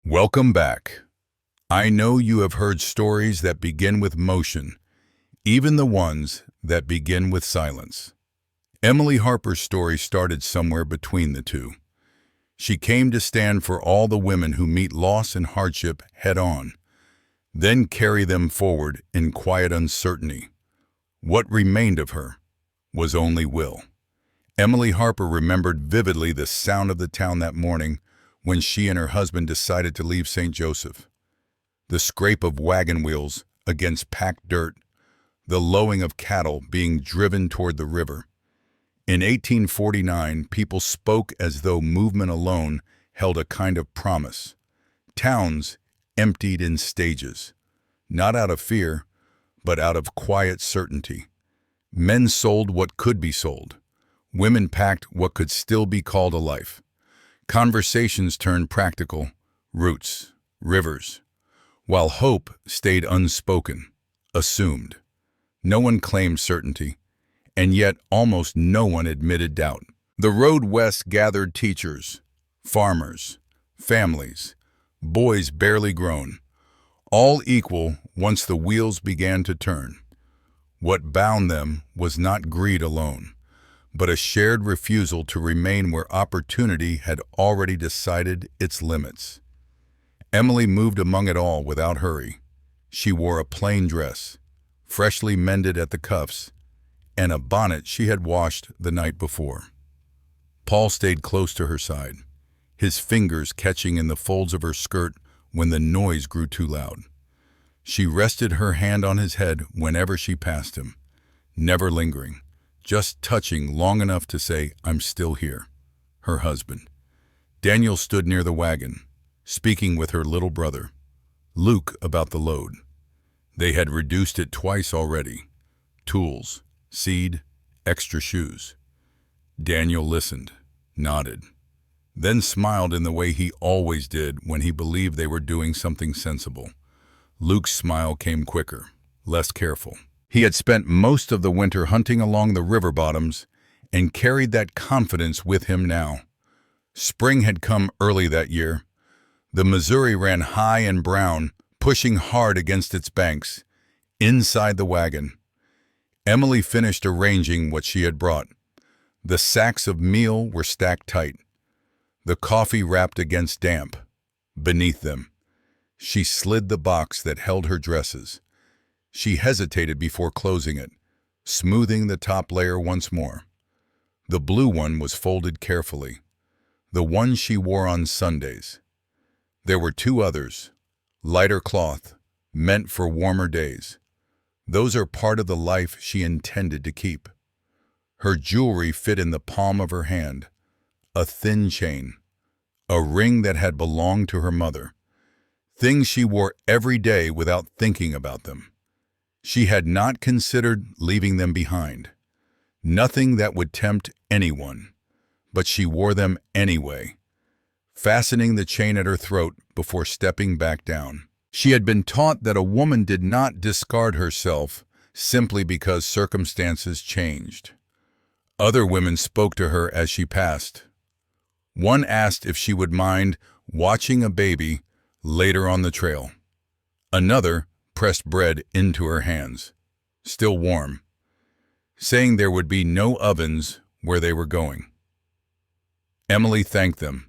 Welcome back. I know you have heard stories that begin with motion, even the ones that begin with silence. Emily Harper's story started somewhere between the two. She came to stand for all the women who meet loss and hardship head-on, then carry them forward in quiet uncertainty. What remained of her was only will. Emily Harper remembered vividly the sound of the town that morning when she and her husband decided to leave St. Joseph. The scrape of wagon wheels against packed dirt, the lowing of cattle being driven toward the river. In 1849, people spoke as though movement alone held a kind of promise. Towns emptied in stages, not out of fear, but out of quiet certainty. Men sold what could be sold. Women packed what could still be called a life. Conversations turned practical, roots, rivers, while hope stayed unspoken, assumed. No one claimed certainty, and yet almost no one admitted doubt. The road west gathered teachers, farmers, families, boys barely grown, all equal once the wheels began to turn. What bound them was not greed alone, but a shared refusal to remain where opportunity had already decided its limits. Emily moved among it all without hurry. She wore a plain dress, freshly mended at the cuffs, and a bonnet she had washed the night before. Paul stayed close to her side, his fingers catching in the folds of her skirt when the noise grew too loud. She rested her hand on his head whenever she passed him, never lingering, just touching long enough to say, "I'm still here." Her husband. Daniel stood near the wagon, speaking with her little brother, Luke, about the load. They had reduced it twice already. Tools, seed, extra shoes. Daniel listened, nodded, then smiled in the way he always did when he believed they were doing something sensible. Luke's smile came quicker, less careful. He had spent most of the winter hunting along the river bottoms and carried that confidence with him now. Spring had come early that year. The Missouri ran high and brown, pushing hard against its banks. Inside the wagon, Emily finished arranging what she had brought. The sacks of meal were stacked tight, the coffee wrapped against damp. Beneath them, she slid the box that held her dresses. She hesitated before closing it, smoothing the top layer once more. The blue one was folded carefully, the one she wore on Sundays. There were two others, lighter cloth, meant for warmer days. Those are part of the life she intended to keep. Her jewelry fit in the palm of her hand, a thin chain, a ring that had belonged to her mother. Things she wore every day without thinking about them. She had not considered leaving them behind. Nothing that would tempt anyone, but she wore them anyway, fastening the chain at her throat before stepping back down. She had been taught that a woman did not discard herself simply because circumstances changed. Other women spoke to her as she passed. One asked if she would mind watching a baby later on the trail. Another pressed bread into her hands, still warm, saying there would be no ovens where they were going. Emily thanked them,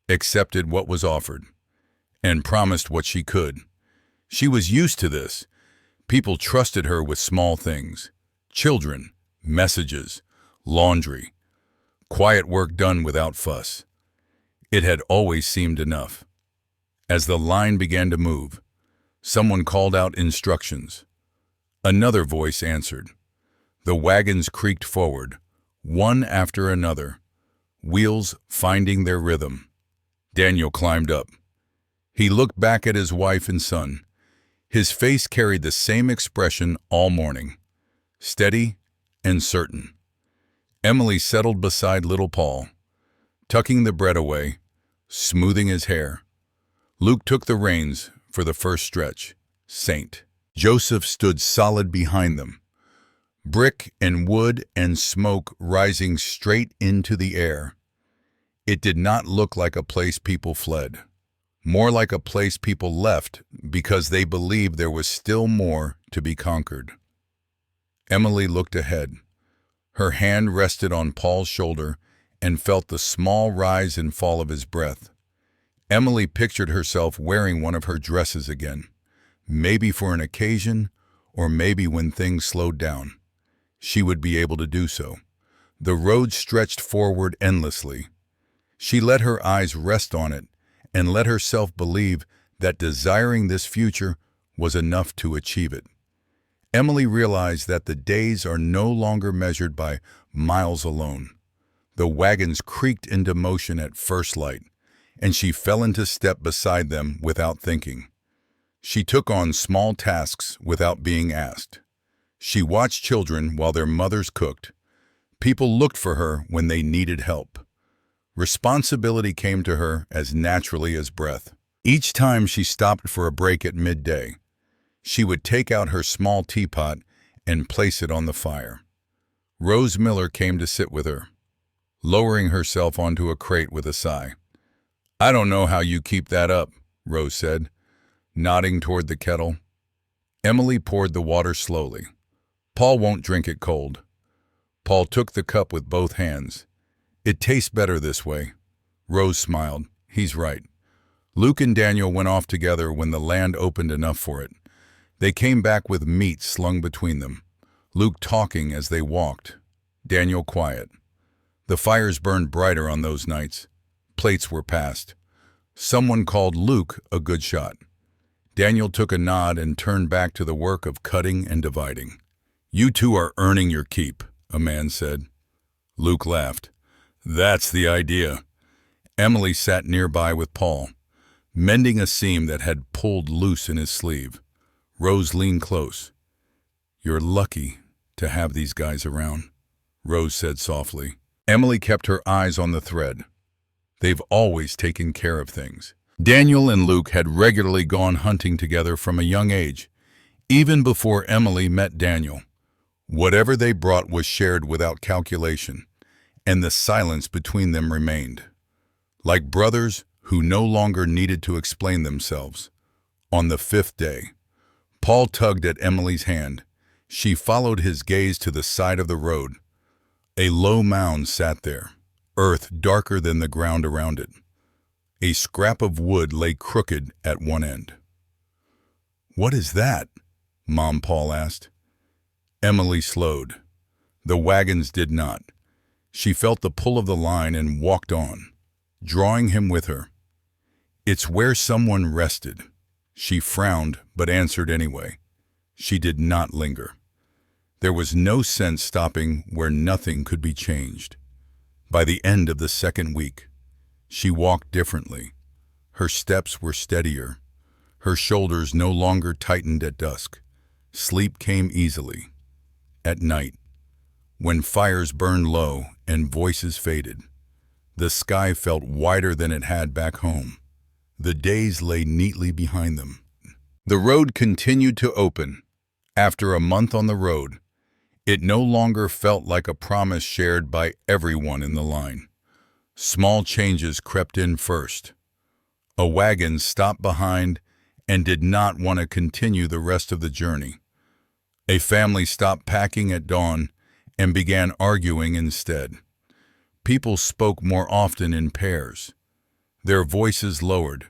accepted what was offered, and promised what she could. She was used to this. People trusted her with small things: children, messages, laundry, quiet work done without fuss. It had always seemed enough. As the line began to move, someone called out instructions. Another voice answered. The wagons creaked forward, one after another, wheels finding their rhythm. Daniel climbed up. He looked back at his wife and son. His face carried the same expression all morning, steady and certain. Emily settled beside little Paul, tucking the bread away, smoothing his hair. Luke took the reins for the first stretch. St. Joseph stood solid behind them, brick and wood and smoke rising straight into the air. It did not look like a place people fled. more like a place people left because they believed there was still more to be conquered. Emily looked ahead. Her hand rested on Paul's shoulder and felt the small rise and fall of his breath. Emily pictured herself wearing one of her dresses again, maybe for an occasion, or maybe when things slowed down. She would be able to do so. The road stretched forward endlessly. She let her eyes rest on it and let herself believe that desiring this future was enough to achieve it. Emily realized that the days are no longer measured by miles alone. The wagons creaked into motion at first light, and she fell into step beside them without thinking. She took on small tasks without being asked. She watched children while their mothers cooked. People looked for her when they needed help. Responsibility came to her as naturally as breath. Each time she stopped for a break at midday, she would take out her small teapot and place it on the fire. Rose Miller came to sit with her, lowering herself onto a crate with a sigh. "I don't know how you keep that up," Rose said, nodding toward the kettle. Emily poured the water slowly. "Paul won't drink it cold." Paul took the cup with both hands. "It tastes better this way." Rose smiled. "He's right." Luke and Daniel went off together when the land opened enough for it. They came back with meat slung between them, Luke talking as they walked, Daniel quiet. The fires burned brighter on those nights. Plates were passed. Someone called Luke a good shot. Daniel took a nod and turned back to the work of cutting and dividing. "You two are earning your keep," a man said. Luke laughed. "That's the idea." Emily sat nearby with Paul, mending a seam that had pulled loose in his sleeve. Rose leaned close. "You're lucky to have these guys around," Rose said softly. Emily kept her eyes on the thread. They've always taken care of things. Daniel and Luke had regularly gone hunting together from a young age, even before Emily met Daniel. Whatever they brought was shared without calculation, and the silence between them remained. Like brothers who no longer needed to explain themselves. On the fifth day, Paul tugged at Emily's hand. She followed his gaze to the side of the road. A low mound sat there, earth darker than the ground around it. A scrap of wood lay crooked at one end. "What is that?" Mom Paul asked. Emily slowed. The wagons did not. She felt the pull of the line and walked on, drawing him with her. "It's where someone rested." She frowned, but answered anyway. She did not linger. There was no sense stopping where nothing could be changed. By the end of the second week, she walked differently. Her steps were steadier. Her shoulders no longer tightened at dusk. Sleep came easily. At night, when fires burned low and voices faded, the sky felt wider than it had back home. The days lay neatly behind them. The road continued to open. After a month on the road, it no longer felt like a promise shared by everyone in the line. Small changes crept in first. A wagon stopped behind and did not want to continue the rest of the journey. A family stopped packing at dawn and began arguing instead. People spoke more often in pairs, their voices lowered,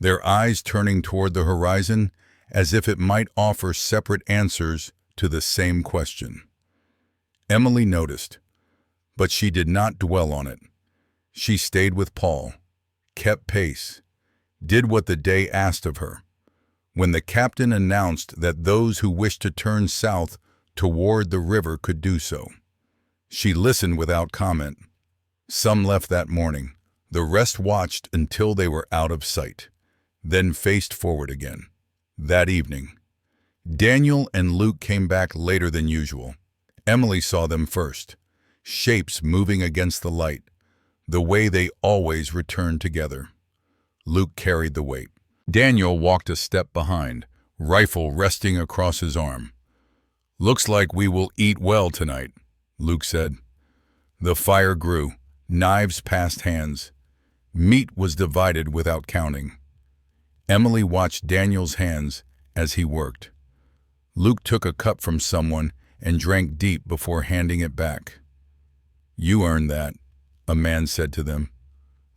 their eyes turning toward the horizon as if it might offer separate answers to the same question. Emily noticed, but she did not dwell on it. She stayed with Paul, kept pace, did what the day asked of her. When the captain announced that those who wished to turn south toward the river could do so, she listened without comment. Some left that morning. The rest watched until they were out of sight, then faced forward again. That evening, Daniel and Luke came back later than usual. Emily saw them first, shapes moving against the light, the way they always returned together. Luke carried the weight. Daniel walked a step behind, rifle resting across his arm. "Looks like we will eat well tonight," Luke said. The fire grew. Knives passed hands. Meat was divided without counting. Emily watched Daniel's hands as he worked. Luke took a cup from someone and drank deep before handing it back. "You earned that," a man said to them.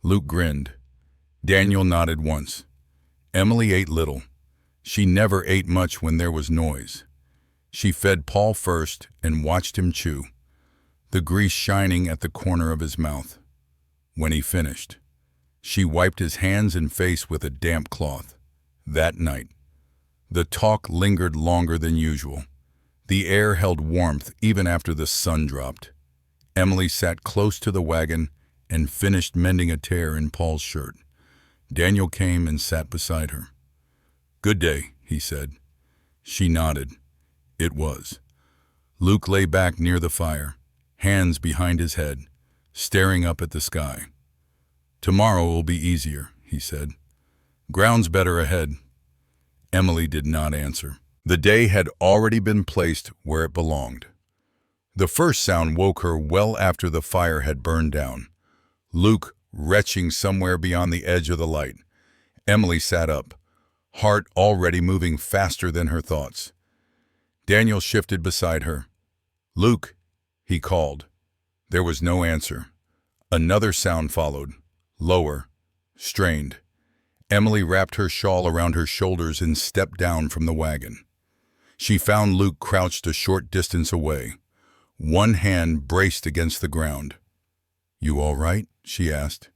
Luke grinned. Daniel nodded once. Emily ate little. She never ate much when there was noise. She fed Paul first and watched him chew, the grease shining at the corner of his mouth. When he finished, she wiped his hands and face with a damp cloth. That night, the talk lingered longer than usual. The air held warmth even after the sun dropped. Emily sat close to the wagon and finished mending a tear in Paul's shirt. Daniel came and sat beside her. "Good day," he said. She nodded. It was. Luke lay back near the fire, hands behind his head, staring up at the sky. "Tomorrow will be easier," he said. "Ground's better ahead." Emily did not answer. The day had already been placed where it belonged. The first sound woke her well after the fire had burned down. Luke retching somewhere beyond the edge of the light. Emily sat up, heart already moving faster than her thoughts. Daniel shifted beside her. "Luke," he called. There was no answer. Another sound followed, lower, strained. Emily wrapped her shawl around her shoulders and stepped down from the wagon. She found Luke crouched a short distance away, one hand braced against the ground. "You all right?" she asked.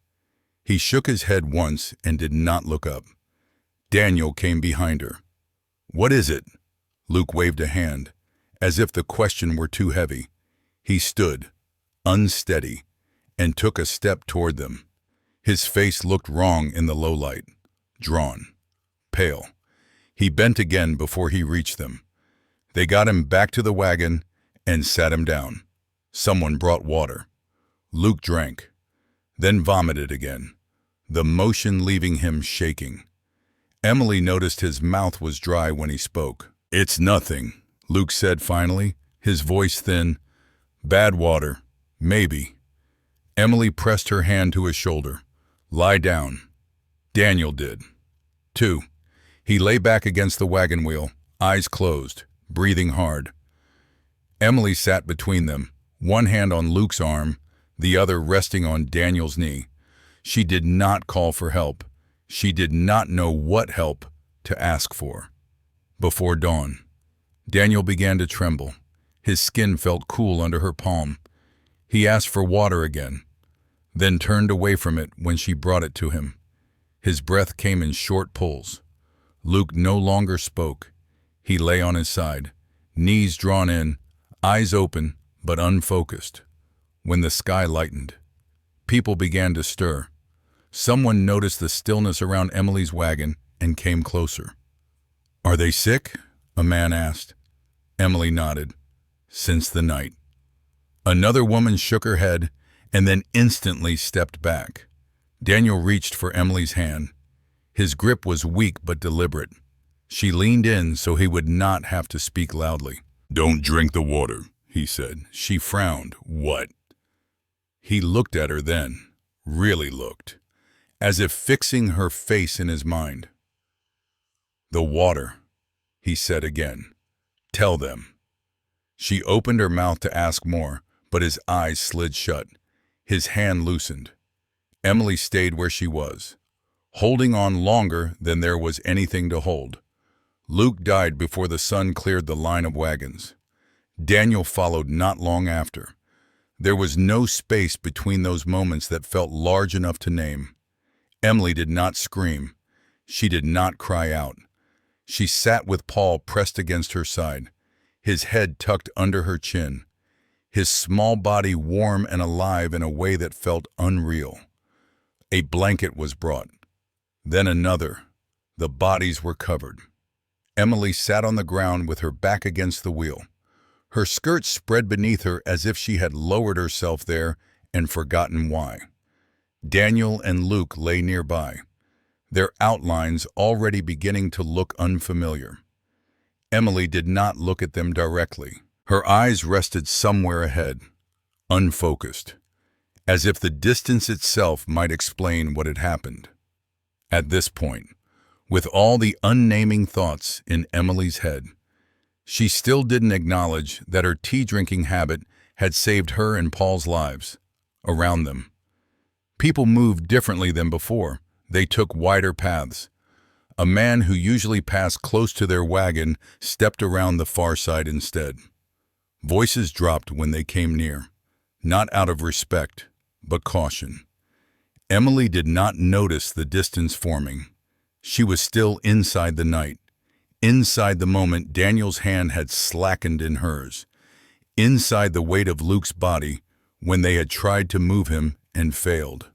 He shook his head once and did not look up. Daniel came behind her. "What is it?" Luke waved a hand, as if the question were too heavy. He stood, unsteady, and took a step toward them. His face looked wrong in the low light, drawn, pale. He bent again before he reached them. They got him back to the wagon and sat him down. Someone brought water. Luke drank, then vomited again, the motion leaving him shaking. Emily noticed his mouth was dry when he spoke. "It's nothing," Luke said finally, his voice thin. "Bad water, maybe." Emily pressed her hand to his shoulder. "Lie down." Daniel did. Too. He lay back against the wagon wheel, eyes closed, breathing hard. Emily sat between them, one hand on Luke's arm, the other resting on Daniel's knee. She did not call for help. She did not know what help to ask for. Before dawn, Daniel began to tremble. His skin felt cool under her palm. He asked for water again, then turned away from it when she brought it to him. His breath came in short pulls. Luke no longer spoke. He lay on his side, knees drawn in, eyes open but unfocused. When the sky lightened, people began to stir. Someone noticed the stillness around Emily's wagon and came closer. "Are they sick?" a man asked. Emily nodded. "Since the night." Another woman shook her head and then instantly stepped back. Daniel reached for Emily's hand. His grip was weak but deliberate. She leaned in so he would not have to speak loudly. "Don't drink the water," he said. She frowned. "What?" He looked at her then, really looked, as if fixing her face in his mind. "The water," he said again. "Tell them." She opened her mouth to ask more, but his eyes slid shut. His hand loosened. Emily stayed where she was, holding on longer than there was anything to hold. Luke died before the sun cleared the line of wagons. Daniel followed not long after. There was no space between those moments that felt large enough to name. Emily did not scream. She did not cry out. She sat with Paul pressed against her side, his head tucked under her chin, his small body warm and alive in a way that felt unreal. A blanket was brought, then another. The bodies were covered. Emily sat on the ground with her back against the wheel. Her skirt spread beneath her as if she had lowered herself there and forgotten why. Daniel and Luke lay nearby, their outlines already beginning to look unfamiliar. Emily did not look at them directly. Her eyes rested somewhere ahead, unfocused, as if the distance itself might explain what had happened. At this point, with all the unnaming thoughts in Emily's head. She still didn't acknowledge that her tea-drinking habit had saved her and Paul's lives. Around them, people moved differently than before. They took wider paths. A man who usually passed close to their wagon stepped around the far side instead. Voices dropped when they came near, not out of respect, but caution. Emily did not notice the distance forming. She was still inside the night. Inside the moment Daniel's hand had slackened in hers. Inside the weight of Luke's body when they had tried to move him and failed.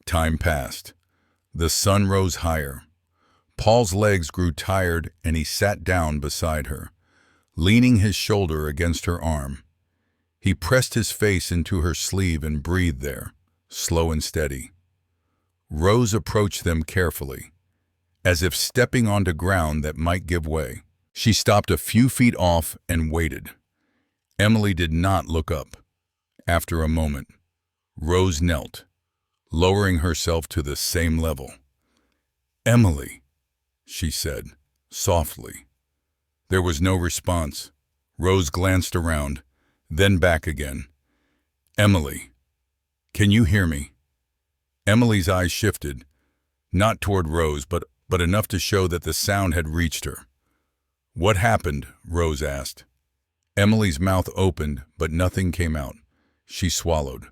Time passed. The sun rose higher. Paul's legs grew tired and he sat down beside her, leaning his shoulder against her arm. He pressed his face into her sleeve and breathed there, slow and steady. Rose approached them carefully, as if stepping onto ground that might give way. She stopped a few feet off and waited. Emily did not look up. After a moment, Rose knelt, lowering herself to the same level. "Emily," she said, softly. There was no response. Rose glanced around, then back again. "Emily, can you hear me?" Emily's eyes shifted, not toward Rose, but enough to show that the sound had reached her. "What happened?" Rose asked. Emily's mouth opened, but nothing came out. She swallowed.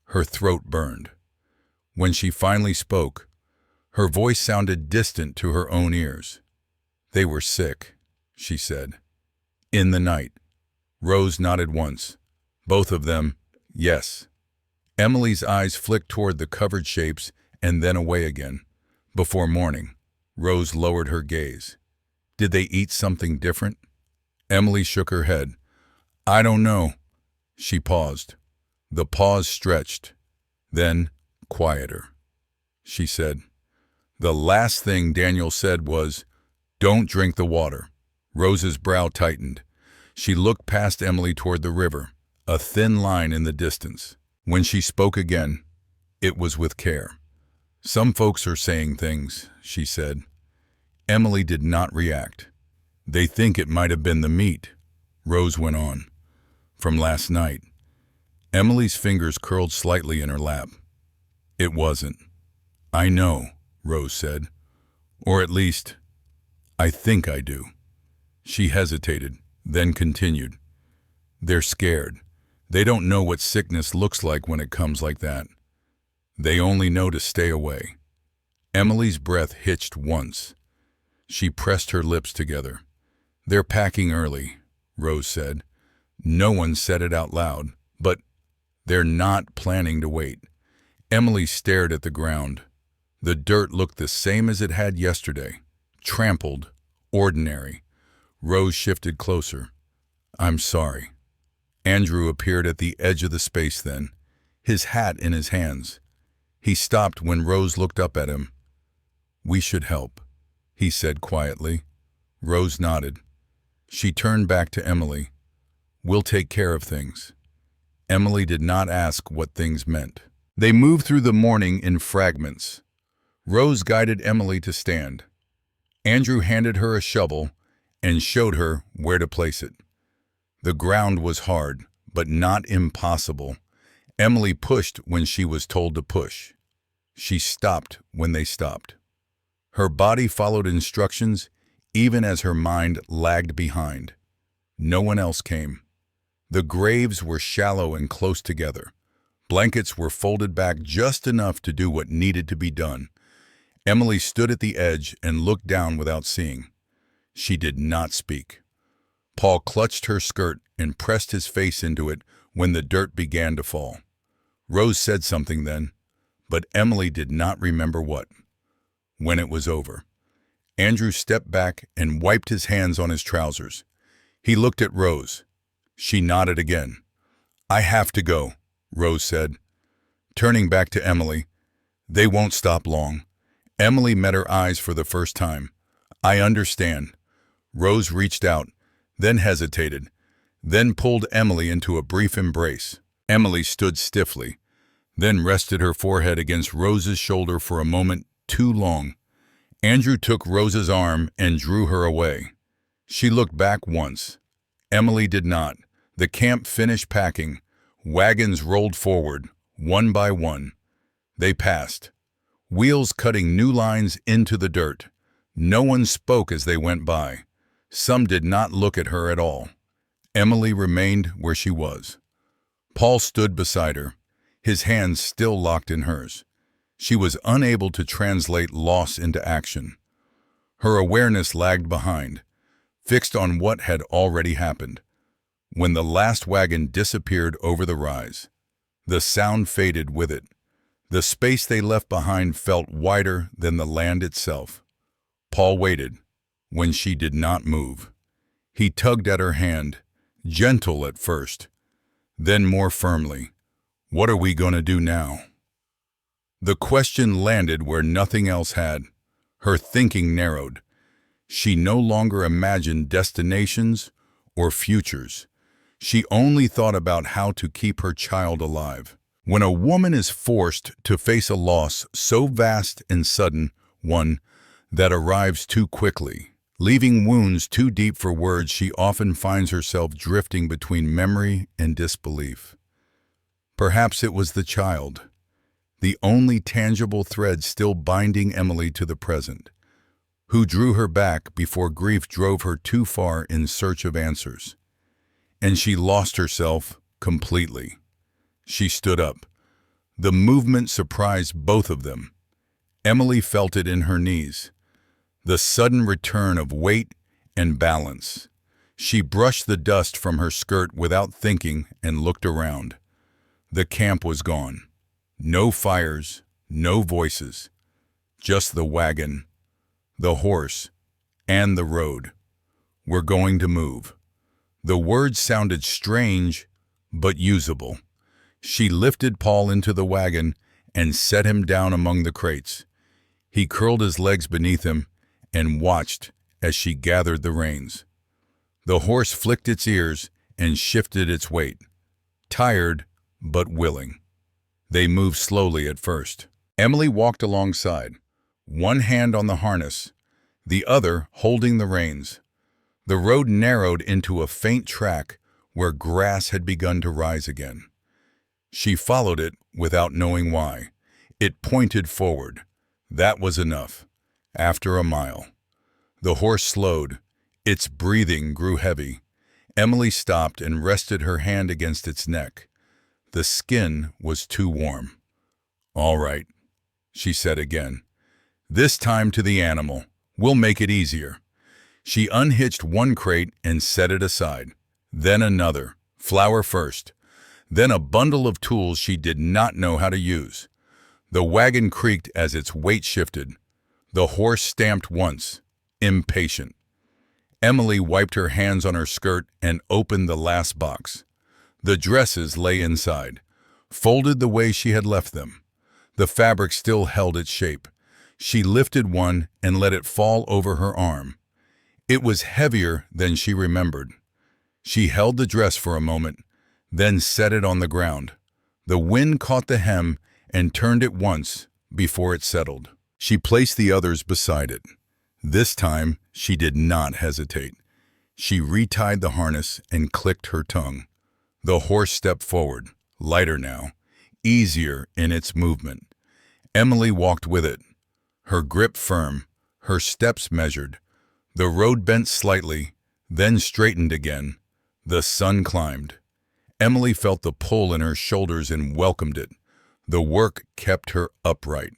Her throat burned. When she finally spoke, her voice sounded distant to her own ears. "They were sick," she said. "In the night." Rose nodded once. Both of them, yes. Emily's eyes flicked toward the covered shapes and then away again. Before morning, Rose lowered her gaze. "Did they eat something different?" Emily shook her head. "I don't know." She paused. The pause stretched. Then, quieter. She said, "The last thing Daniel said was, 'Don't drink the water.'" Rose's brow tightened. She looked past Emily toward the river, a thin line in the distance. When she spoke again, it was with care. "Some folks are saying things," she said. Emily did not react. "They think it might have been the meat," Rose went on, "from last night." Emily's fingers curled slightly in her lap. "It wasn't." "I know," Rose said. "Or at least, I think I do." She hesitated, then continued. "They're scared. They don't know what sickness looks like when it comes like that. They only know to stay away." Emily's breath hitched once. She pressed her lips together. "They're packing early," Rose said. No one said it out loud, but they're not planning to wait. Emily stared at the ground. The dirt looked the same as it had yesterday. Trampled, ordinary. Rose shifted closer. "I'm sorry." Andrew appeared at the edge of the space then, his hat in his hands. He stopped when Rose looked up at him. "We should help," he said quietly. Rose nodded. She turned back to Emily. "We'll take care of things." Emily did not ask what things meant. They moved through the morning in fragments. Rose guided Emily to stand. Andrew handed her a shovel and showed her where to place it. The ground was hard, but not impossible. Emily pushed when she was told to push. She stopped when they stopped. Her body followed instructions, even as her mind lagged behind. No one else came. The graves were shallow and close together. Blankets were folded back just enough to do what needed to be done. Emily stood at the edge and looked down without seeing. She did not speak. Paul clutched her skirt and pressed his face into it when the dirt began to fall. Rose said something then, but Emily did not remember what. When it was over, Andrew stepped back and wiped his hands on his trousers. He looked at Rose. She nodded again. "I have to go," Rose said. Turning back to Emily, "They won't stop long." Emily met her eyes for the first time. "I understand." Rose reached out, then hesitated, then pulled Emily into a brief embrace. Emily stood stiffly, then rested her forehead against Rose's shoulder for a moment too long. Andrew took Rose's arm and drew her away. She looked back once. Emily did not. The camp finished packing. Wagons rolled forward, one by one. They passed, wheels cutting new lines into the dirt. No one spoke as they went by. Some did not look at her at all. Emily remained where she was. Paul stood beside her, his hands still locked in hers. She was unable to translate loss into action. Her awareness lagged behind, fixed on what had already happened. When the last wagon disappeared over the rise, the sound faded with it. The space they left behind felt wider than the land itself. Paul waited, when she did not move. He tugged at her hand, gentle at first, then more firmly. "What are we going to do now?" The question landed where nothing else had. Her thinking narrowed. She no longer imagined destinations or futures. She only thought about how to keep her child alive. When a woman is forced to face a loss so vast and sudden, one that arrives too quickly, leaving wounds too deep for words, she often finds herself drifting between memory and disbelief. Perhaps it was the child, the only tangible thread still binding Emily to the present, who drew her back before grief drove her too far in search of answers. And she lost herself completely. She stood up. The movement surprised both of them. Emily felt it in her knees, the sudden return of weight and balance. She brushed the dust from her skirt without thinking and looked around. The camp was gone. No fires, no voices, just the wagon, the horse, and the road. "We're going to move." The words sounded strange, but usable. She lifted Paul into the wagon and set him down among the crates. He curled his legs beneath him and watched as she gathered the reins. The horse flicked its ears and shifted its weight, tired but willing. They moved slowly at first. Emily walked alongside, one hand on the harness, the other holding the reins. The road narrowed into a faint track where grass had begun to rise again. She followed it without knowing why. It pointed forward. That was enough. After a mile, the horse slowed. Its breathing grew heavy. Emily stopped and rested her hand against its neck. The skin was too warm. "All right," she said again. "This time to the animal. We'll make it easier." She unhitched one crate and set it aside. Then another, flour first. Then a bundle of tools she did not know how to use. The wagon creaked as its weight shifted. The horse stamped once, impatient. Emily wiped her hands on her skirt and opened the last box. The dresses lay inside, folded the way she had left them. The fabric still held its shape. She lifted one and let it fall over her arm. It was heavier than she remembered. She held the dress for a moment, then set it on the ground. The wind caught the hem and turned it once before it settled. She placed the others beside it. This time, she did not hesitate. She retied the harness and clicked her tongue. The horse stepped forward, lighter now, easier in its movement. Emily walked with it, her grip firm, her steps measured. The road bent slightly, then straightened again. The sun climbed. Emily felt the pull in her shoulders and welcomed it. The work kept her upright.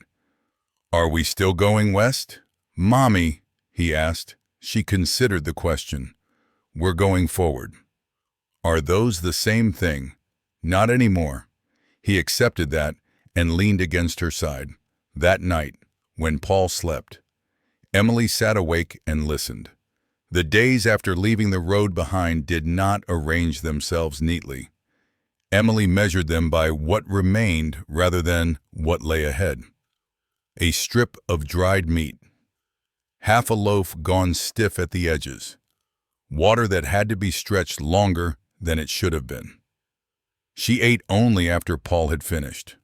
"Are we still going west?" "Mommy," he asked. She considered the question. "We're going forward." "Are those the same thing?" "Not anymore." He accepted that and leaned against her side. That night, when Paul slept, Emily sat awake and listened. The days after leaving the road behind did not arrange themselves neatly. Emily measured them by what remained rather than what lay ahead. A strip of dried meat, half a loaf gone stiff at the edges, water that had to be stretched longer than it should have been. She ate only after Paul had finished.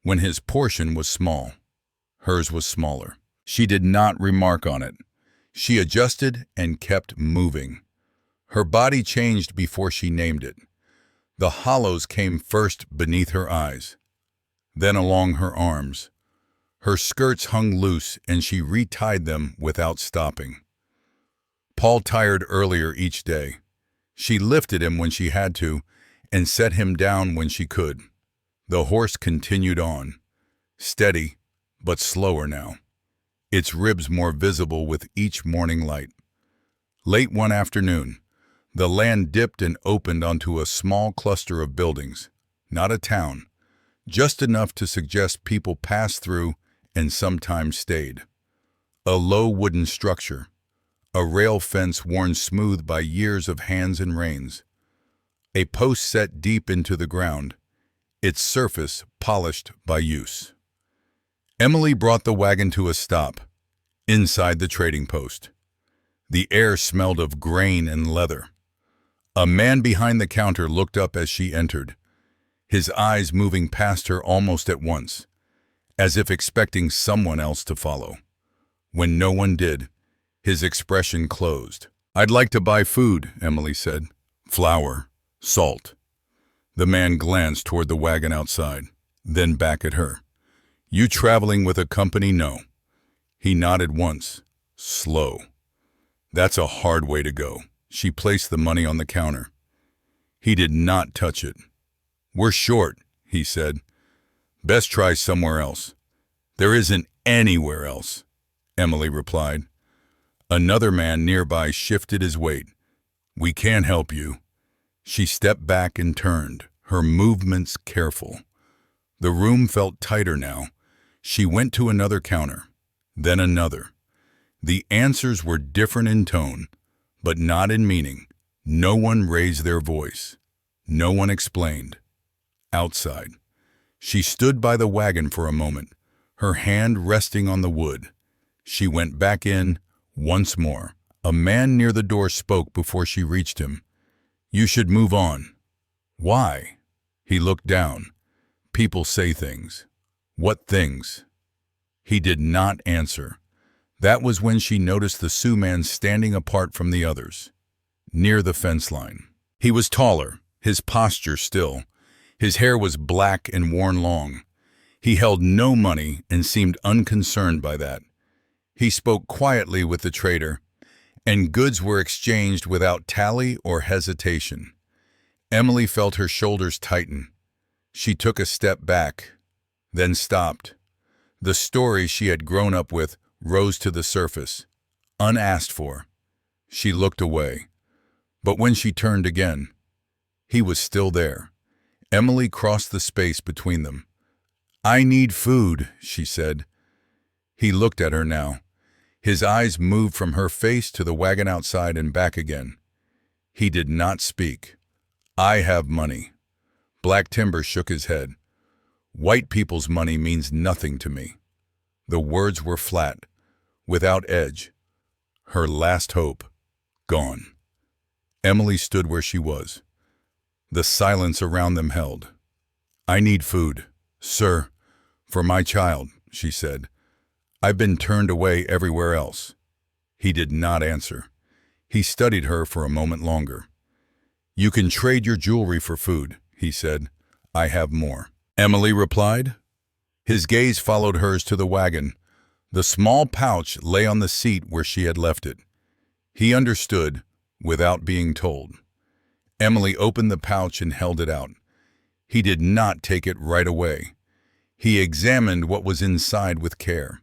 When his portion was small, hers was smaller. She did not remark on it. She adjusted and kept moving. Her body changed before she named it. The hollows came first beneath her eyes, then along her arms. Her skirts hung loose and she retied them without stopping. Paul tired earlier each day. She lifted him when she had to and set him down when she could. The horse continued on, steady but slower now, its ribs more visible with each morning light. Late one afternoon, the land dipped and opened onto a small cluster of buildings, not a town, just enough to suggest people passed through and sometimes stayed. A low wooden structure, a rail fence worn smooth by years of hands and rains, a post set deep into the ground, its surface polished by use. Emily brought the wagon to a stop, inside the trading post. The air smelled of grain and leather. A man behind the counter looked up as she entered, his eyes moving past her almost at once, as if expecting someone else to follow. When no one did, his expression closed. "I'd like to buy food," Emily said. "Flour, salt." The man glanced toward the wagon outside, then back at her. "You traveling with a company?" "No." He nodded once, slow. "That's a hard way to go." She placed the money on the counter. He did not touch it. "We're short," he said. "Best try somewhere else." "There isn't anywhere else," Emily replied. Another man nearby shifted his weight. "We can't help you." She stepped back and turned, her movements careful. The room felt tighter now. She went to another counter, then another. The answers were different in tone, but not in meaning. No one raised their voice. No one explained. Outside, she stood by the wagon for a moment, her hand resting on the wood. She went back in once more. A man near the door spoke before she reached him. "You should move on." "Why?" He looked down. "People say things." "What things?" He did not answer. That was when she noticed the Sioux man standing apart from the others, near the fence line. He was taller, his posture still. His hair was black and worn long. He held no money and seemed unconcerned by that. He spoke quietly with the trader, and goods were exchanged without tally or hesitation. Emily felt her shoulders tighten. She took a step back, then stopped. The story she had grown up with rose to the surface, unasked for. She looked away. But when she turned again, he was still there. Emily crossed the space between them. "I need food," she said. He looked at her now. His eyes moved from her face to the wagon outside and back again. He did not speak. "I have money." Black Timber shook his head. "White people's money means nothing to me." The words were flat, without edge. Her last hope, gone. Emily stood where she was. The silence around them held. "I need food, sir, for my child," she said. "I've been turned away everywhere else." He did not answer. He studied her for a moment longer. "You can trade your jewelry for food," he said. "I have more." Emily replied. His gaze followed hers to the wagon. The small pouch lay on the seat where she had left it. He understood, without being told. Emily opened the pouch and held it out. He did not take it right away. He examined what was inside with care.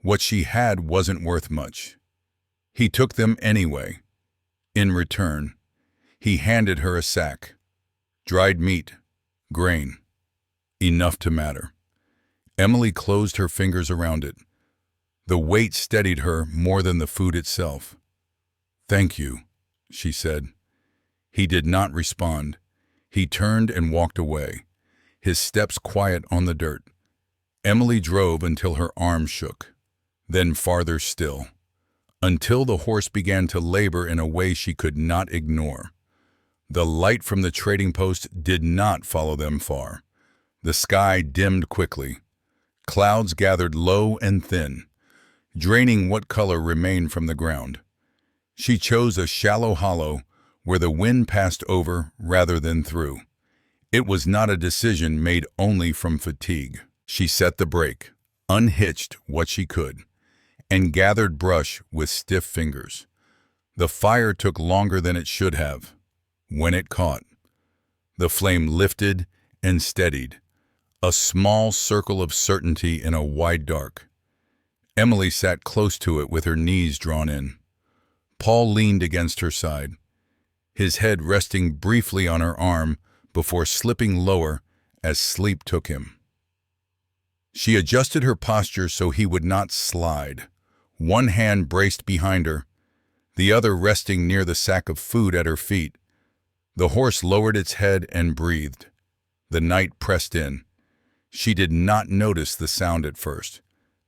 What she had wasn't worth much. He took them anyway. In return, he handed her a sack. Dried meat, grain, enough to matter. Emily closed her fingers around it. The weight steadied her more than the food itself. "Thank you," she said. He did not respond. He turned and walked away, his steps quiet on the dirt. Emily drove until her arms shook, then farther still, until the horse began to labor in a way she could not ignore. The light from the trading post did not follow them far. The sky dimmed quickly. Clouds gathered low and thin. draining what color remained from the ground. She chose a shallow hollow where the wind passed over rather than through. It was not a decision made only from fatigue. She set the brake, unhitched what she could, and gathered brush with stiff fingers. The fire took longer than it should have. When it caught, the flame lifted and steadied, a small circle of certainty in a wide dark. Emily sat close to it with her knees drawn in. Paul leaned against her side, his head resting briefly on her arm before slipping lower as sleep took him. She adjusted her posture so he would not slide, one hand braced behind her, the other resting near the sack of food at her feet. The horse lowered its head and breathed. The night pressed in. She did not notice the sound at first.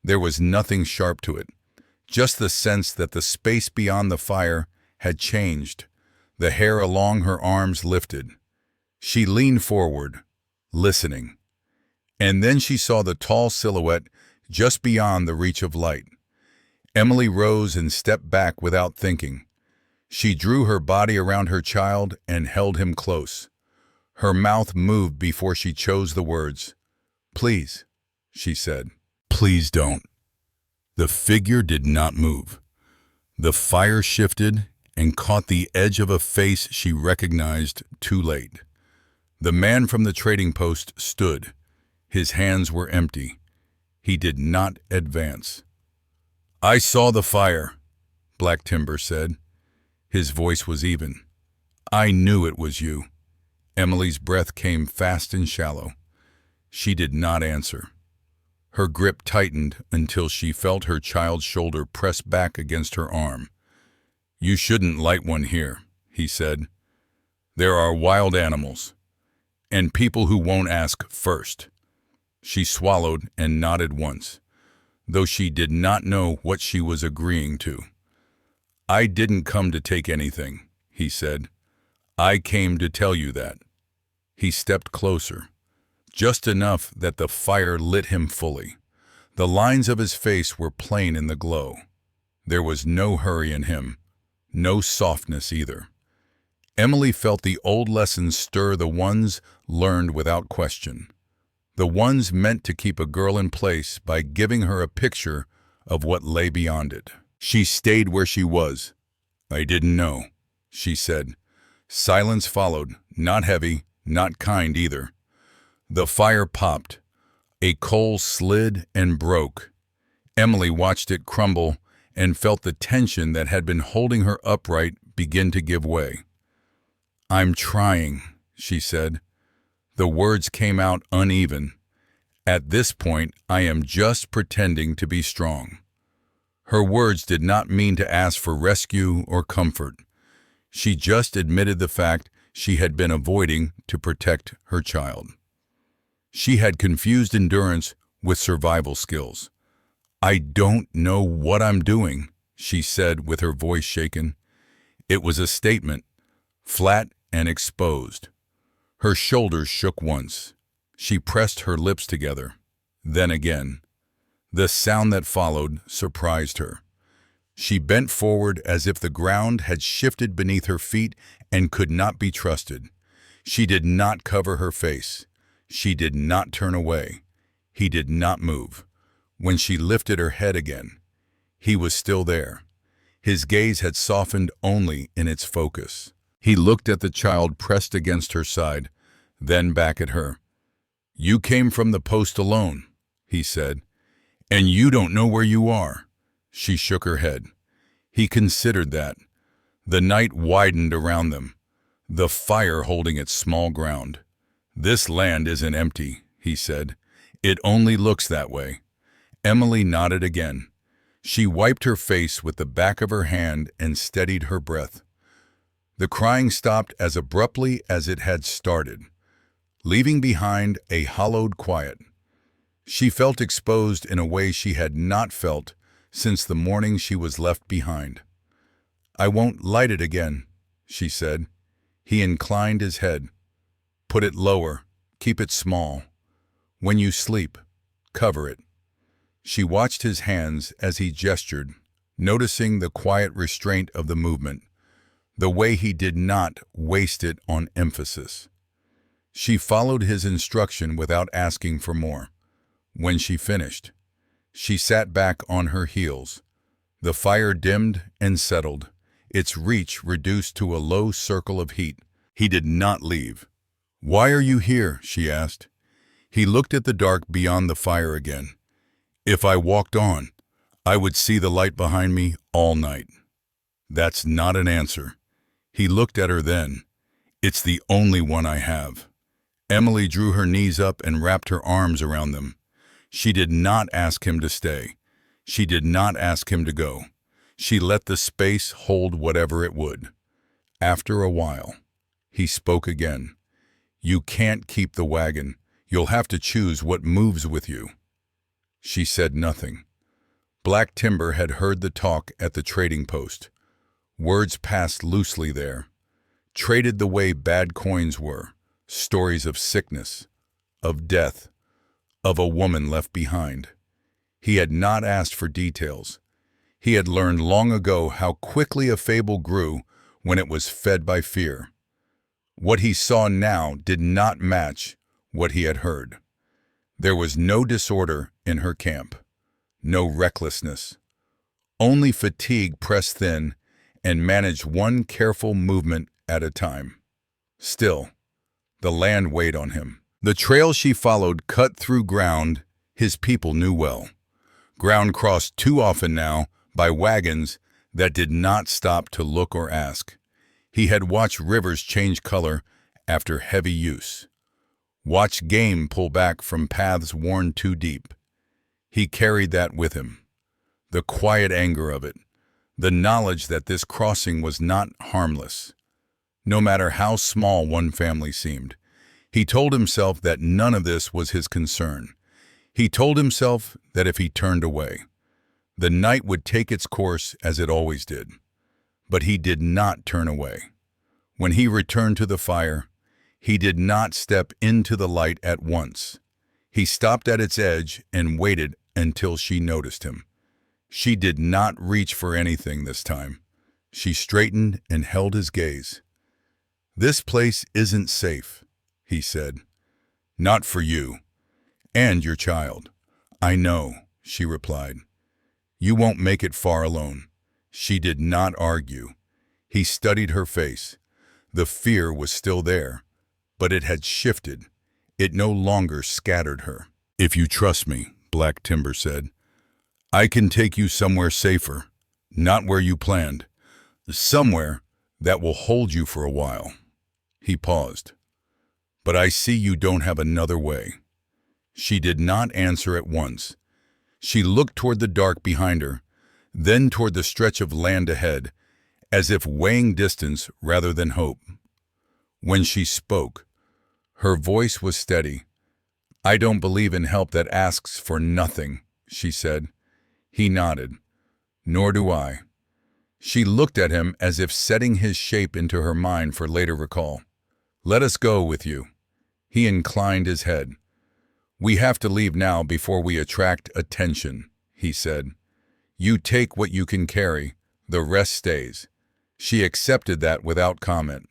There was nothing sharp to it, just the sense that the space beyond the fire had changed. The hair along her arms lifted. She leaned forward, listening. And then she saw the tall silhouette just beyond the reach of light. Emily rose and stepped back without thinking. She drew her body around her child and held him close. Her mouth moved before she chose the words. "Please," she said. "Please don't." The figure did not move. The fire shifted and caught the edge of a face she recognized too late. The man from the trading post stood. His hands were empty. He did not advance. "I saw the fire," Black Timber said. His voice was even. "I knew it was you." Emily's breath came fast and shallow. She did not answer. Her grip tightened until she felt her child's shoulder press back against her arm. "You shouldn't light one here," he said. "There are wild animals, and people who won't ask first." She swallowed and nodded once, though she did not know what she was agreeing to. "I didn't come to take anything," he said. "I came to tell you that." He stepped closer, just enough that the fire lit him fully. The lines of his face were plain in the glow. There was no hurry in him, no softness either. Emily felt the old lessons stir, the ones learned without question, the ones meant to keep a girl in place by giving her a picture of what lay beyond it. She stayed where she was. "I didn't know," she said. Silence followed, not heavy, not kind either. The fire popped. A coal slid and broke. Emily watched it crumble and felt the tension that had been holding her upright begin to give way. "I'm trying," she said. The words came out uneven. "At this point, I am just pretending to be strong." Her words did not mean to ask for rescue or comfort. She just admitted the fact she had been avoiding to protect her child. She had confused endurance with survival skills. "I don't know what I'm doing," she said with her voice shaken. It was a statement, flat and exposed. Her shoulders shook once. She pressed her lips together. Then again. The sound that followed surprised her. She bent forward as if the ground had shifted beneath her feet and could not be trusted. She did not cover her face. She did not turn away. He did not move. When she lifted her head again, he was still there. His gaze had softened only in its focus. He looked at the child pressed against her side, then back at her. "You came from the post alone," he said, "and you don't know where you are." She shook her head. He considered that. The night widened around them, the fire holding its small ground. "This land isn't empty," he said. "It only looks that way." Emily nodded again. She wiped her face with the back of her hand and steadied her breath. The crying stopped as abruptly as it had started, leaving behind a hollowed quiet. She felt exposed in a way she had not felt since the morning she was left behind. "I won't light it again," she said. He inclined his head. "Put it lower. Keep it small. When you sleep, cover it." She watched his hands as he gestured, noticing the quiet restraint of the movement, the way he did not waste it on emphasis. She followed his instruction without asking for more. When she finished, she sat back on her heels. The fire dimmed and settled, its reach reduced to a low circle of heat. He did not leave. "Why are you here?" she asked. He looked at the dark beyond the fire again. "If I walked on, I would see the light behind me all night." "That's not an answer." He looked at her then. "It's the only one I have." Emily drew her knees up and wrapped her arms around them. She did not ask him to stay. She did not ask him to go. She let the space hold whatever it would. After a while, he spoke again. "You can't keep the wagon. You'll have to choose what moves with you." She said nothing. Black Timber had heard the talk at the trading post. Words passed loosely there. Traded the way bad coins were. Stories of sickness, of death, of a woman left behind. He had not asked for details. He had learned long ago how quickly a fable grew when it was fed by fear. What he saw now did not match what he had heard. There was no disorder in her camp, no recklessness. Only fatigue pressed thin and managed one careful movement at a time. Still, the land weighed on him. The trail she followed cut through ground his people knew well. Ground crossed too often now by wagons that did not stop to look or ask. He had watched rivers change color after heavy use. Watched game pull back from paths worn too deep. He carried that with him. The quiet anger of it. The knowledge that this crossing was not harmless. No matter how small one family seemed. He told himself that none of this was his concern. He told himself that if he turned away, the night would take its course as it always did. But he did not turn away. When he returned to the fire, he did not step into the light at once. He stopped at its edge and waited until she noticed him. She did not reach for anything this time. She straightened and held his gaze. "This place isn't safe," he said. "Not for you. And your child." "I know," she replied. "You won't make it far alone." She did not argue. He studied her face. The fear was still there, but it had shifted. It no longer scattered her. "If you trust me," Black Timber said, "I can take you somewhere safer, not where you planned, somewhere that will hold you for a while." He paused. "But I see you don't have another way." She did not answer at once. She looked toward the dark behind her, then toward the stretch of land ahead, as if weighing distance rather than hope. When she spoke, her voice was steady. "I don't believe in help that asks for nothing," she said. He nodded. "Nor do I." She looked at him as if setting his shape into her mind for later recall. "Let us go with you." He inclined his head. "We have to leave now before we attract attention," he said. "You take what you can carry, the rest stays." She accepted that without comment.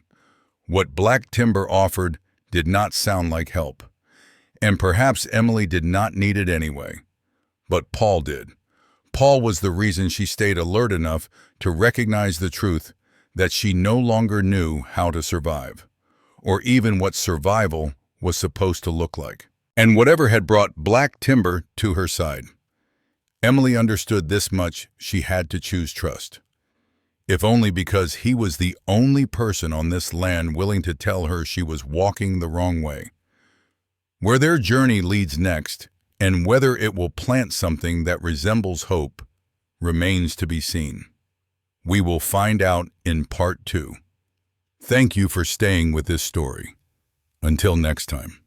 What Black Timber offered did not sound like help. And perhaps Emily did not need it anyway. But Paul did. Paul was the reason she stayed alert enough to recognize the truth that she no longer knew how to survive, or even what survival was supposed to look like. And whatever had brought Black Timber to her side. Emily understood this much: she had to choose trust. If only because he was the only person on this land willing to tell her she was walking the wrong way. Where their journey leads next, and whether it will plant something that resembles hope, remains to be seen. We will find out in Part 2. Thank you for staying with this story. Until next time.